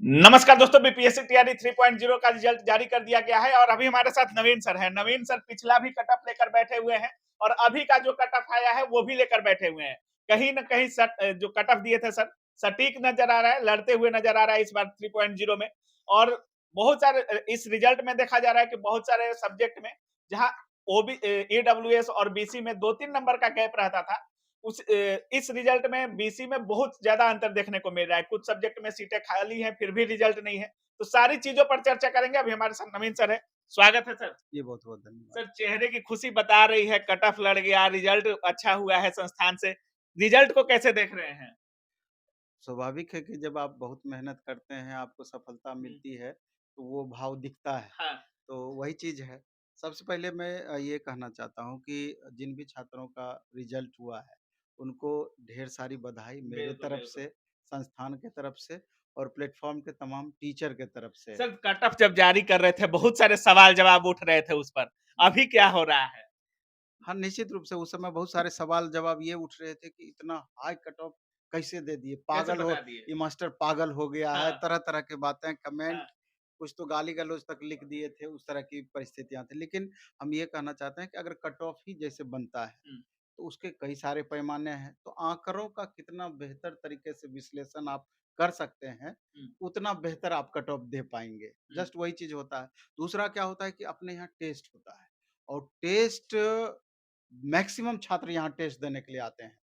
नमस्कार दोस्तों, बीपीएससी तैयारी 3.0 का रिजल्ट जारी कर दिया गया है और अभी हमारे साथ नवीन सर हैं। नवीन सर पिछला भी कट ऑफ लेकर बैठे हुए हैं और अभी का जो कट ऑफ आया है वो भी लेकर बैठे हुए हैं। कहीं न कहीं जो कट ऑफ दिए थे सर, सटीक नजर आ रहा है, लड़ते हुए नजर आ रहा है इस बार 3.0 में। और बहुत सारे इस रिजल्ट में देखा जा रहा है कि बहुत सारे सब्जेक्ट में जहाँ ईडब्ल्यूएस और बीसी में 2-3 नंबर का गैप रहता था, इस रिजल्ट में बीसी में बहुत ज्यादा अंतर देखने को मिल रहा है। कुछ सब्जेक्ट में सीटें खाली हैं, फिर भी रिजल्ट नहीं है। तो सारी चीजों पर चर्चा करेंगे। अभी हमारे साथ नवीन सर है, स्वागत है सर। जी, बहुत-बहुत धन्यवाद। सर, चेहरे की खुशी बता रही है, कट ऑफ लड़ गया, रिजल्ट अच्छा हुआ है संस्थान से। रिजल्ट को कैसे देख रहे हैं? स्वाभाविक है कि जब आप बहुत मेहनत करते हैं, आपको सफलता हम्म, मिलती है, तो वो भाव दिखता है। हाँ। तो वही चीज़ है। सबसे पहले मैं ये कहना चाहता हूँ कि जिन भी छात्रों का रिज़ल्ट हुआ है, उनको ढेर सारी बधाई मेरे बिल्कुल तरफ बिल्कुल। से, संस्थान के तरफ से और प्लेटफ़ॉर्म के तमाम टीचर के तरफ से। सर, कट ऑफ जब जारी कर रहे थे, बहुत सारे सवाल जवाब उठ रहे थे उस पर। अभी क्या हो रहा है? हाँ, निश्चित रूप से उस समय बहुत सारे सवाल-जवाब ये उठ रहे थे कि इतना हाई कट ऑफ कैसे दे दिए? कैसे पागल हो बता दिए? ये मास्टर पागल हो गया है, हाँ। तरह-तरह की बातें, कमेंट हाँ। कुछ तो गाली-गलौज तक लिख दिए थे, उस तरह की परिस्थितियाँ थी। लेकिन हम ये कहना चाहते हैं कि अगर कट ऑफ ही जैसे बनता है, हम्म, तो उसके कई सारे पैमाने हैं। तो आँकड़ों का कितना बेहतर तरीके से विश्लेषण आप कर सकते हैं, हम्म, उतना बेहतर आप कट ऑफ दे पाएँगे। हम्म, जस्ट वही चीज़ होता है। दूसरा क्या होता है कि अपने यहाँ टेस्ट होता है और टेस्ट मैक्सिमम छात्र यहाँ टेस्ट देने के लिए आते हैं।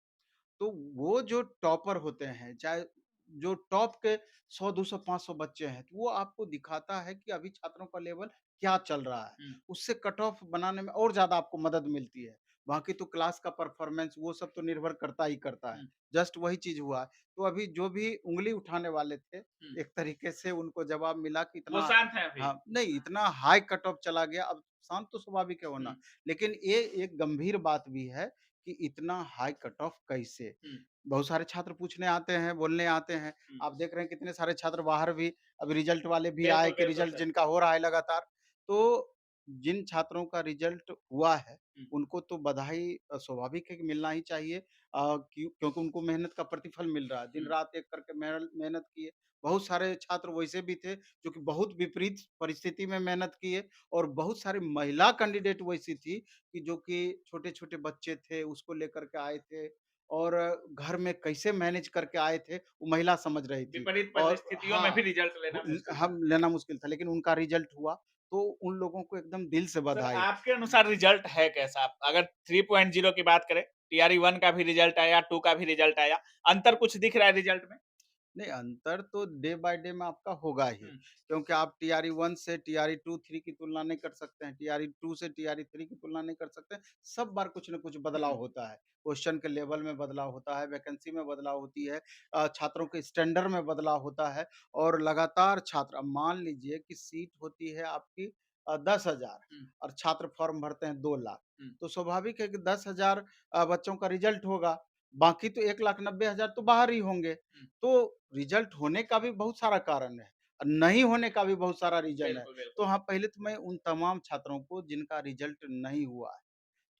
तो वो जो टॉपर होते हैं, चाहे जो टॉप के 100, 200, 500 बच्चे हैं, तो वो आपको दिखाता है कि अभी छात्रों का लेवल क्या चल रहा है। हम्म, उससे कट ऑफ बनाने में और ज़्यादा आपको मदद मिलती है। बाकी तो क्लास का परफॉर्मेंस वो सब तो निर्भर करता ही करता है। हम्म, जस्ट वही चीज़ हुआ है। तो अभी जो भी उँगली उठाने वाले थे, हम्म। एक तरीके से उनको जवाब मिला कि वो इतना शांत है अभी। हाँ, नहीं इतना हाई कट ऑफ चला गया, अब शांत तो स्वाभाविक है होना। हम्म, लेकिन ये एक गंभीर बात भी है कि इतना हाई कट ऑफ कैसे? हम्म, बहुत सारे छात्र पूछने आते हैं, बोलने आते हैं। हम्म। आप देख रहे हैं कितने सारे छात्र बाहर भी अभी रिज़ल्ट वाले भी आए बिल्कुल, कि बिल्कुल रिज़ल्ट सर। जिनका हो रहा है लगातार। तो जिन छात्रों का रिज़ल्ट हुआ है, हुँ, उनको तो बधाई स्वाभाविक है कि मिलना ही चाहिए क्योंकि उनको मेहनत का प्रतिफल मिल रहा है। हुँ। दिन-रात एक करके मेहनत किए। बहुत सारे छात्र वैसे भी थे जो कि बहुत विपरीत परिस्थिति में मेहनत किए और बहुत सारी महिला कैंडिडेट वैसी थी कि जो कि छोटे-छोटे बच्चे थे, उसको लेकर के आए थे और घर में कैसे मैनेज करके आए थे, वो महिला समझ रही थी विपरीत और परिस्थितियों में हाँ, भी रिज़ल्ट लेना मुश्किल था। हम लेना मुश्किल था लेकिन उनका रिज़ल्ट हुआ, तो उन लोगों को एकदम दिल से सर, बधाई। आपके अनुसार रिज़ल्ट है कैसा? अगर 3.0 की बात करें, टीआरई 1 का भी रिज़ल्ट आया, 2 का भी रिज़ल्ट आया, अंतर कुछ दिख रहा है रिज़ल्ट में? नहीं, अंतर तो डे बाय डे में आपका होगा ही, हुँ, क्योंकि आप टीआरई 1 से टीआरई 2, 3 की तुलना नहीं कर सकते हैं, टीआरई 2 से टीआरई 3 की तुलना नहीं कर सकते हैं। सब बार कुछ न कुछ बदलाव हुँ, होता है। क्वेश्चन के लेवल में बदलाव होता है, वैकेंसी में बदलाव होती है छात्रों के स्टैंडर्ड में बदलाव होता है और लगातार छात्र अब मान लीजिए कि सीट होती है आपकी 10,000 हुँ, और छात्र फॉर्म भरते हैं 2 लाख। हुँ, तो स्वाभाविक है कि 10,000 बच्चों का रिज़ल्ट होगा, बाकी तो 1,90,000 तो बाहर ही होंगे। हुँ। तो रिजल्ट होने का भी बहुत सारा कारण है और नहीं होने का भी बहुत सारा रीज़न है। बिल्कुल, तो बिल्कुल। हाँ, पहले तो मैं उन तमाम छात्रों को जिनका रिजल्ट नहीं हुआ है,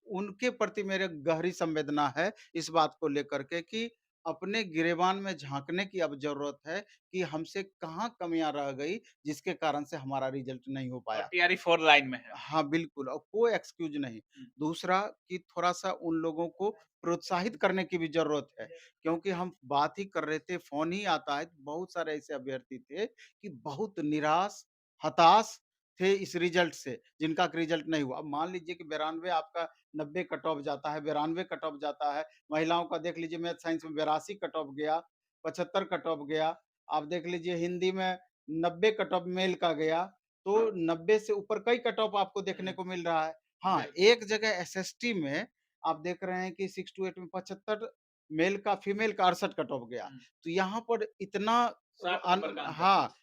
उनके प्रति मेरे गहरी संवेदना है इस बात को लेकर के कि अपने गिरेबान में झाँकने की अब ज़रूरत है कि हमसे कहाँ कमियाँ रह गई जिसके कारण से हमारा रिजल्ट नहीं हो और पाया। टीआरई 4 लाइन में है। हाँ, बिल्कुल और कोई एक्सक्यूज़ नहीं। हुँ, दूसरा कि थोड़ा-सा उन लोगों को प्रोत्साहित करने की भी ज़रूरत है, क्योंकि हम बात ही कर रहे थे, फ़ोन ही आता है, तो बहुत सारे ऐसे अभ्यर्थी थे कि बहुत निराश, हताश थे इस रिज़ल्ट से, जिनका रिज़ल्ट नहीं हुआ। अब मान लीजिए कि 92 आपका 90 कट ऑफ जाता है, 92 कट ऑफ जाता है, महिलाओं का देख लीजिए मैथ साइंस में 82 कट ऑफ गया, 75 कट ऑफ गया। आप देख लीजिए हिंदी में 90 कट ऑफ मेल का गया। तो 90 से ऊपर कई कट ऑफ आपको देखने हुँ, को मिल रहा है। हाँ, बिल्कुल। एक जगह एसएसटी में आप देख रहे हैं कि 6 टू 8 में 75 मेल का फीमेल का 68 कट ऑफ गया। हुँ, तो यहाँ पर इतना 7 नंबर का अंतर है। हाँ,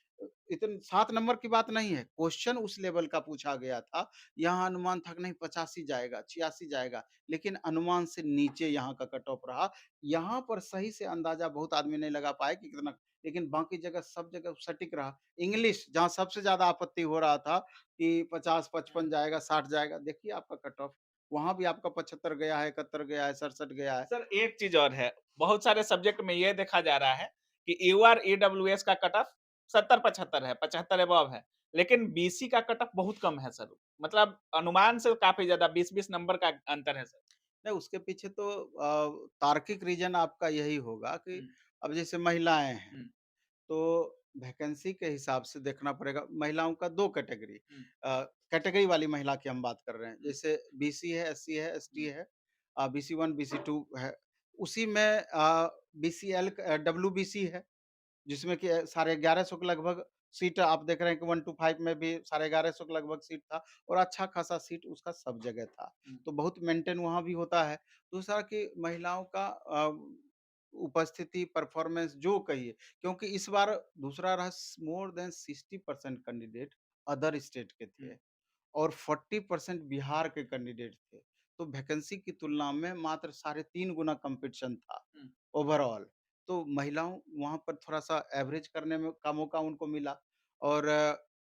इतन 7 नंबर की बात नहीं है, क्वेश्चन उस लेवल का पूछा गया था। यहाँ अनुमान था कि नहीं 85 जाएगा, 86 जाएगा, लेकिन अनुमान से नीचे यहाँ का कट ऑफ रहा। यहाँ पर सही से अंदाज़ा बहुत आदमी नहीं लगा पाए कि कितना लेकिन बाकी जगह सब जगह सटीक रहा। इंग्लिश जहाँ सबसे ज़्यादा आपत्ति हो रहा था कि 50-55 हुँ। जाएगा, 60 जाएगा, देखिए आपका कट ऑफ, वहाँ भी आपका 75 गया है, 71 गया है, 67 गया है। सर, एक चीज़ और है, बहुत सारे सब्जेक्ट में ये देखा जा रहा है कि यूआर ईडब्ल्यूएस का कट ऑफ 70-75 है, 75 अबव है। लेकिन बीसी का कट ऑफ बहुत कम है सर। मतलब अनुमान से काफ़ी ज़्यादा 20-20 नंबर का अंतर है सर। नहीं, उसके पीछे तो तार्किक रीज़न आपका यही होगा कि हुँ, अब जैसे महिलाएँ हैं, हुँ, तो वैकेंसी के हिसाब से देखना पड़ेगा। महिलाओं का 2 कैटेगरी हुँ, कैटेगरी वाली महिला की हम बात कर रहे हैं। हुँ, जैसे बीसी है, एससी है, एसटी हुँ, है, बीसी 1, बीसी 2 है। उसी में बीसीएल डब्ल्यूबीसी है। जिसमें कि साढ़े 1100 के लगभग सीट आप देख रहे हैं कि 1 टू 5 में भी साढ़े 1100 के लगभग सीट था और अच्छा खासा सीट उसका सब जगह था। हुँ। तो बहुत मेंटेन वहाँ भी होता है। दूसरा कि महिलाओं का उपस्थिति, परफॉर्मेंस जो कहिए क्योंकि इस बार दूसरा रहा more than 60% candidate other state के हुँ, थे। और 40% बिहार के कैंडिडेट थे। तो वैकेंसी की तुलना में मात्र साढ़े 3 गुना कॉम्पिटिशन था हुँ। ओवरऑल। तो महिलाओं वहाँ पर थोड़ा-सा एवरेज करने में का मौका उनको मिला और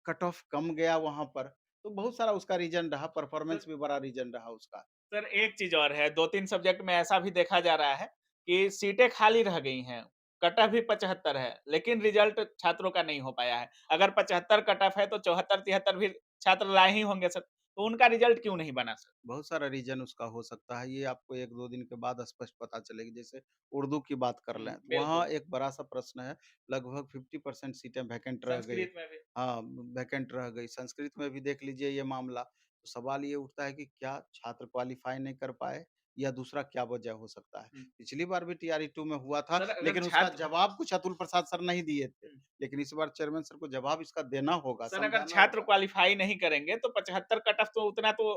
कट ऑफ कम गया वहाँ पर। तो बहुत सारा उसका रीज़न रहा, सर परफॉर्मेंस भी बड़ा रीज़न रहा उसका। सर एक चीज़ और है, 2-3 सब्जेक्ट में ऐसा भी देखा जा रहा है कि सीटें खाली रह गई हैं। कट ऑफ भी 75 है, लेकिन रिज़ल्ट छात्रों का नहीं हो पाया है। अगर 75 कट ऑफ है तो 74-73 भी छात्र लाए ही होंगे सर, तो उनका रिज़ल्ट क्यों नहीं बना सर? बहुत सारा रीज़न उसका हो सकता है, ये आपको 1-2 दिन के बाद स्पष्ट पता चलेगी। जैसे उर्दू की बात कर हुँ, लें, तो वहाँ बिल्कुल। एक बड़ा-सा प्रश्न है, लगभग 50% सीटें वैकेंट रह गई। संस्कृत में भी। हाँ, वैकेंट रह गई। संस्कृत में भी देख लीजिए ये मामला। तो सवाल ये उठता है कि क्या छात्र क्वालीफाई नहीं कर पाए या दूसरा क्या वजह हो सकता है? हुँ। पिछली बार भी टीआरई 2 में हुआ था, सर अगर लेकिन उसका छात्र जवाब कुछ अतुल प्रसाद सर नहीं दिए थे। हुँ। लेकिन इस बार चेयरमैन सर को जवाब इसका देना होगा, सर अगर समझाना छात्र होगा। क्वालीफाई नहीं करेंगे तो 75 कट ऑफ तो उतना तो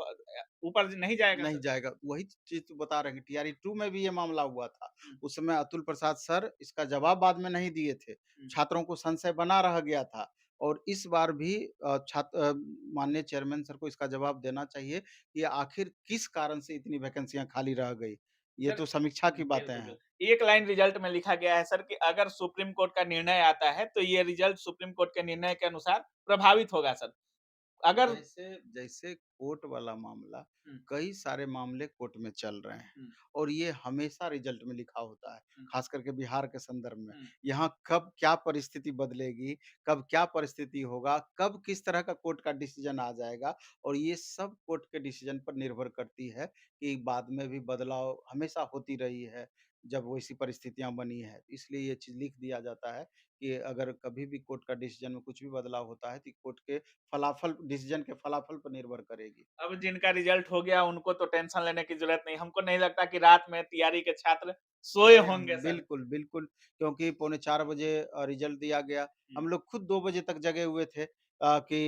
ऊपर नहीं जाएगा नहीं सर। जाएगा, वही चीज़ तो बता रहे हैं कि टीआरई 2 में भी ये मामला हुआ था। हुँ, उस समय अतुल प्रसाद सर इसका जवाब बाद में नहीं दिए थे। हुँ। छात्रों को संशय बना रह गया था और इस बार भी माननीय चेयरमैन सर को इसका जवाब देना चाहिए कि आखिर किस कारण से इतनी वैकेंसियाँ खाली रह गई। ये सर तो समीक्षा की बातें बिल्कुल, हैं। बिल्कुल। एक लाइन रिजल्ट में लिखा गया है सर कि अगर सुप्रीम कोर्ट का निर्णय आता है, तो ये रिजल्ट सुप्रीम कोर्ट के निर्णय के अनुसार प्रभावित होगा सर। अगर जैसे जैसे कोर्ट वाला मामला, हुँ, कई सारे मामले कोर्ट में चल रहे हैं हुँ, और ये हमेशा रिजल्ट में लिखा होता है, हुँ, खास करके बिहार के संदर्भ में। हुँ। यहाँ कब क्या परिस्थिति बदलेगी, कब क्या परिस्थिति होगा, कब किस तरह का कोर्ट का डिसीजन आ जाएगा और ये सब कोर्ट के डिसीजन पर निर्भर करती है कि बाद में भी बदलाव हमेशा होती रही है, जब वैसी परिस्थितियाँ बनी हैं। इसलिए ये चीज़ लिख दिया जाता है कि अगर कभी भी कोर्ट का डिसीजन में कुछ भी बदलाव होता है, तो कोर्ट के फलाफल डिसीज़न के फलाफल पर निर्भर करेगी। अब जिनका रिजल्ट हो गया उनको तो टेंशन लेने की ज़रूरत नहीं। हमको नहीं लगता कि रात में तैयारी के छात्र सोए सोए होंगे होंगे, सर। बिल्कुल, बिल्कुल, क्योंकि पौने 4 बजे रिज़ल्ट दिया गया। हुँ, हम लोग खुद 2 बजे तक जगे हुए थे कि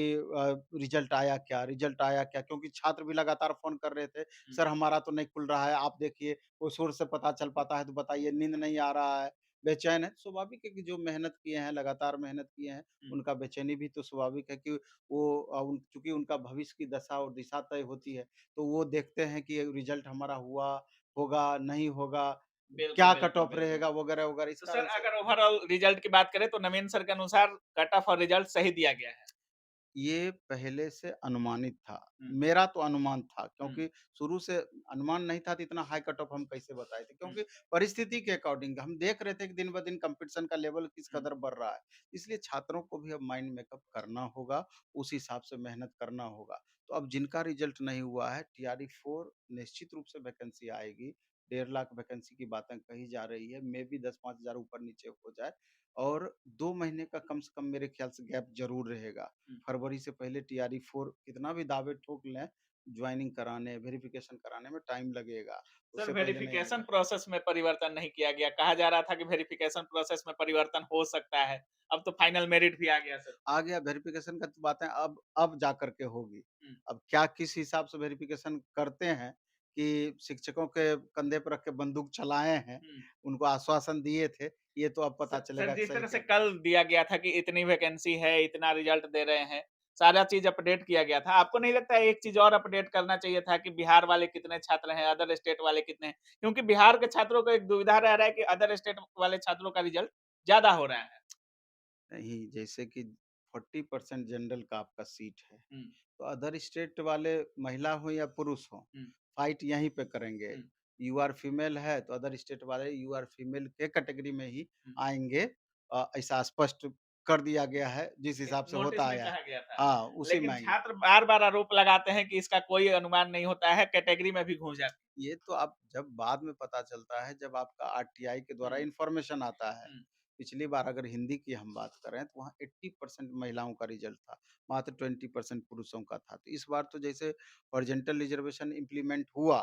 रिज़ल्ट आया क्या, रिज़ल्ट आया क्या? क्योंकि छात्र भी लगातार फ़ोन कर रहे थे, हुँ, सर हमारा तो नहीं खुल रहा है, आप देखिए, कोई सोर्स से पता चल पाता है तो बताइए, नींद नहीं आ रहा है, बेचैन है। स्वाभाविक है कि जो मेहनत किए हैं, लगातार मेहनत किए हैं, हुँ। उनका बेचैनी भी तो स्वाभाविक है कि वो चूँकि उनका भविष्य की दशा और दिशा तय होती है, तो वो देखते हैं कि रिज़ल्ट हमारा हुआ, होगा, नहीं होगा। बिल्कुल, क्या कट बिल्कुल, ऑफ बिल्कुल। रहेगा वगैरह-वगैरह इस तो सर कारण से अगर ओवरऑल रिजल्ट की बात करें तो नवीन सर के अनुसार कट ऑफ और रिजल्ट सही दिया गया है। ये पहले से अनुमानित था। हुँ, मेरा तो अनुमान था हुँ, क्योंकि शुरू से अनुमान नहीं था तो इतना हाई कट ऑफ हम कैसे बताए थे हुँ, क्योंकि परिस्थिति के अकॉर्डिंग हम देख रहे थे कि दिन-ब-दिन कॉम्पिटिशन का लेवल किस हुँ। कदर बढ़ रहा है। इसलिए छात्रों को भी अब माइंड मेकअप करना होगा, उस हिसाब से मेहनत करना होगा। तो अब जिनका रिजल्ट नहीं हुआ है टीआरई 4 निश्चित रूप से वैकेंसी आएगी। 1.5 लाख वैकेंसी की बातें कही जा रही है। मेबी 10-5 हज़ार ऊपर-नीचे हो जाए और 2 महीने का कम से कम मेरे ख्याल से गैप ज़रूर रहेगा। हुँ। फरवरी से पहले टीआरई 4 कितना भी दावे ठोक लें, जॉइनिंग कराने, वेरिफ़िकेशन कराने में टाइम लगेगा, सर उससे पहले नहीं वेरिफिकेशन आएगा। प्रोसेस में परिवर्तन नहीं किया गया। कहा जा रहा था कि वेरिफिकेशन प्रोसेस में परिवर्तन हो सकता है। अब तो फाइनल मेरिट भी आ गया सर। आ गया वेरिफ़िकेशन का तो बातें अब जा कर के होगी। हुँ, अब क्या किस हिसाब से वेरिफ़िकेशन करते हैं कि शिक्षकों के कंधे पर रख के बंदूक चलाए हैं, हुँ। उनको आश्वासन दिए थे, ये तो अब स पता सर चलेगा कि जिस सही तरह से क्या कल दिया गया था कि इतनी वैकेंसी है, इतना रिजल्ट दे रहे हैं, सारा चीज़ अपडेट किया गया था। आपको नहीं लगता है एक चीज़ और अपडेट करना चाहिए था कि बिहार वाले कितने छात्र हैं, अदर स्टेट वाले कितने हैं? क्योंकि बिहार के छात्रों को एक दुविधा रह रहा है कि अदर स्टेट वाले छात्रों का रिजल्ट ज़्यादा हो रहा है। नहीं, जैसे कि 40% जनरल का आपका सीट है। हुँ, तो अदर स्टेट वाले महिला हो या पुरुष हो, हुँ, फाइट यहीं पे करेंगे। हुँ, यू आर फीमेल है तो अदर स्टेट वाले यू आर फीमेल के कैटेगरी में ही हुँ। आएँगे ऐसा स्पष्ट कर दिया गया है, जिस एक हिसाब से नोटिस होता में आया है। कहा गया था। हाँ, उसी में लेकिन आएँगे। छात्र बार-बार आरोप लगाते हैं कि इसका कोई अनुमान नहीं होता है, कैटेगरी में भी घुस जाते ये तो आप जब बाद में पता चलता है, जब आपका आरटीआई के हैं। द्वारा इन्फॉर्मेशन आता है। हुँ, पिछली बार अगर हिंदी की हम बात करें तो वहाँ 80% महिलाओं का रिज़ल्ट था, मात्र 20% पुरुषों का था। तो इस बार तो जैसे हॉरिज़ॉन्टल रिज़र्वेशन इम्प्लीमेंट हुआ,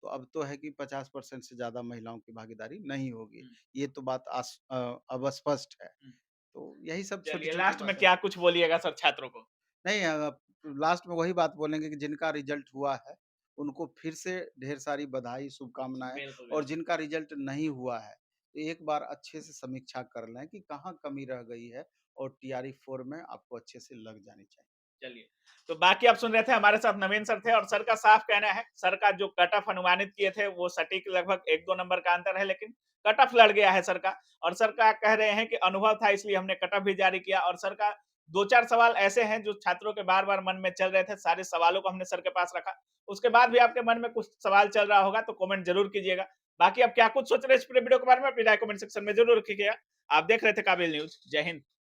तो अब तो है कि 50% से ज़्यादा महिलाओं की भागीदारी नहीं होगी। हुँ, ये तो बात अब स्पष्ट है। हुँ। तो यही सब चलिए छोटी-छोटी लास्ट में बातें। क्या कुछ बोलिएगा सर छात्रों को? नहीं लास्ट में वही बात बोलेंगे कि जिनका रिज़ल्ट हुआ है, उनको फिर से ढेर सारी बधाई, शुभकामनाएँ बिल्कुल, और बिल्कुल। जिनका रिज़ल्ट नहीं हुआ है, तो एक बार अच्छे से समीक्षा कर लें कि कहाँ कमी रह गई है और टीआरई 4 में आपको अच्छे से लग जानी चाहिए। चलिए, तो बाकी आप सुन रहे थे हमारे साथ नवीन सर थे और सर का साफ कहना है, सर का जो कट ऑफ अनुमानित किए थे वो सटीक लगभग 1-2 नंबर का अंतर है लेकिन कट ऑफ लड़ गया है सर का और सर का कह रहे हैं कि अनुभव था इसलिए हमने कट ऑफ भी जारी किया और सर का 2-4 सवाल ऐसे हैं जो छात्रों के बार-बार मन में चल रहे थे, सारे सवालों को हमने सर के पास रखा। उसके बाद भी आपके मन में कुछ सवाल चल रहा होगा तो कमेंट ज़रूर कीजिएगा। बाकी आप क्या कुछ सोच रहे हैं इस पूरे वीडियो के बारे में अपनी राय कमेंट सेक्शन में ज़रूर लिखिएगा। आप देख रहे थे काबिल न्यूज़। जय हिंद।